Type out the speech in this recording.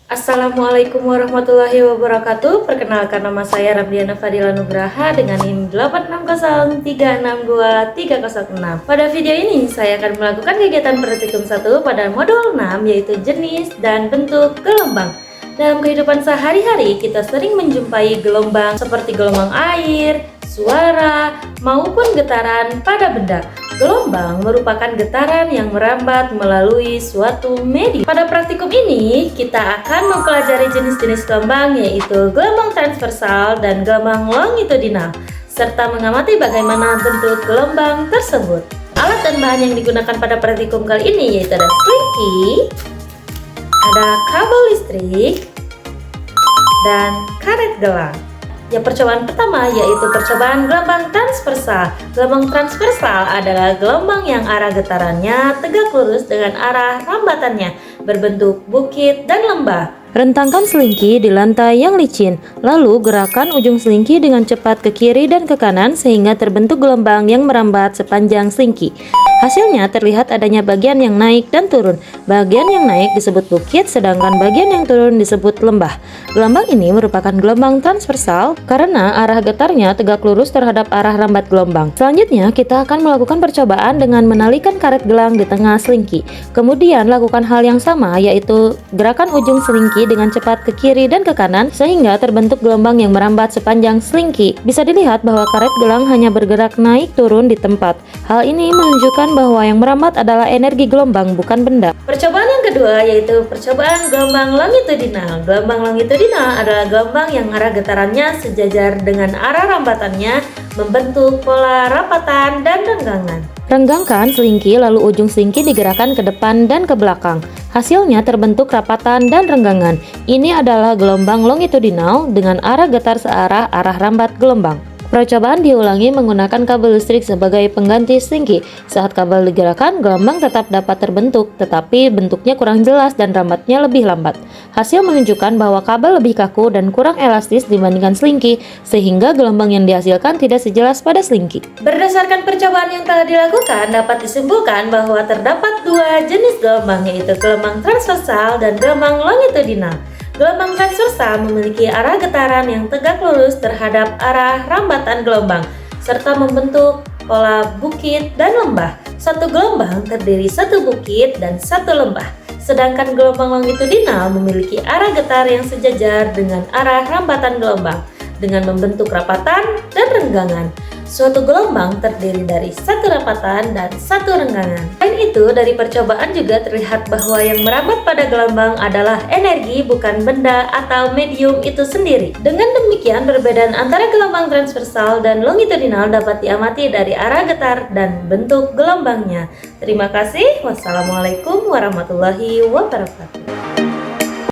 Assalamualaikum warahmatullahi wabarakatuh. Perkenalkan, nama saya Ramdiana Fadila Nugraha dengan NIM 86036623006. Pada video ini saya akan melakukan kegiatan praktikum 1 pada modul 6, yaitu jenis dan bentuk gelombang. Dalam kehidupan sehari-hari kita sering menjumpai gelombang seperti gelombang air, suara, maupun getaran pada benda. Gelombang merupakan getaran yang merambat melalui suatu media. Pada praktikum ini, kita akan mempelajari jenis-jenis gelombang, yaitu gelombang transversal dan gelombang longitudinal, serta mengamati bagaimana bentuk gelombang tersebut. Alat dan bahan yang digunakan pada praktikum kali ini yaitu ada slinky, ada kabel listrik, dan karet gelang. Yang percobaan pertama yaitu percobaan gelombang transversal. Gelombang transversal adalah gelombang yang arah getarannya tegak lurus dengan arah rambatannya, berbentuk bukit dan lembah. Rentangkan selingki di lantai yang licin, lalu gerakan ujung selingki dengan cepat ke kiri dan ke kanan sehingga terbentuk gelombang yang merambat sepanjang selingki. Hasilnya terlihat adanya bagian yang naik dan turun. Bagian yang naik disebut bukit, sedangkan bagian yang turun disebut lembah. Gelombang ini merupakan gelombang transversal karena arah getarnya tegak lurus terhadap arah rambat gelombang. Selanjutnya, kita akan melakukan percobaan dengan menalikan karet gelang di tengah selingki. Kemudian, lakukan hal yang sama, yaitu gerakan ujung selingki dengan cepat ke kiri dan ke kanan sehingga terbentuk gelombang yang merambat sepanjang selingki. Bisa dilihat bahwa karet gelang hanya bergerak naik turun di tempat. Hal ini menunjukkan bahwa yang merambat adalah energi gelombang, bukan benda. Percobaan yang kedua yaitu percobaan gelombang longitudinal. Gelombang longitudinal adalah gelombang yang arah getarannya sejajar dengan arah rambatannya, membentuk pola rapatan dan renggangan. Renggangkan selingki, lalu ujung selingki digerakkan ke depan dan ke belakang. Hasilnya terbentuk rapatan dan renggangan. Ini adalah gelombang longitudinal dengan arah getar searah arah rambat gelombang. Percobaan diulangi menggunakan kabel listrik sebagai pengganti selingki. Saat kabel digerakkan, gelombang tetap dapat terbentuk, tetapi bentuknya kurang jelas dan rambatnya lebih lambat. Hasil menunjukkan bahwa kabel lebih kaku dan kurang elastis dibandingkan selingki, sehingga gelombang yang dihasilkan tidak sejelas pada selingki. Berdasarkan percobaan yang telah dilakukan, dapat disimpulkan bahwa terdapat dua jenis gelombang, yaitu gelombang transversal dan gelombang longitudinal. Gelombang transversal memiliki arah getaran yang tegak lurus terhadap arah rambatan gelombang, serta membentuk pola bukit dan lembah. Satu gelombang terdiri satu bukit dan satu lembah. Sedangkan gelombang longitudinal memiliki arah getar yang sejajar dengan arah rambatan gelombang, dengan membentuk rapatan dan renggangan. Suatu gelombang terdiri dari satu rapatan dan satu renggangan. Selain itu, dari percobaan juga terlihat bahwa yang merambat pada gelombang adalah energi, bukan benda atau medium itu sendiri. Dengan demikian, perbedaan antara gelombang transversal dan longitudinal dapat diamati dari arah getar dan bentuk gelombangnya. Terima kasih. Wassalamualaikum warahmatullahi wabarakatuh.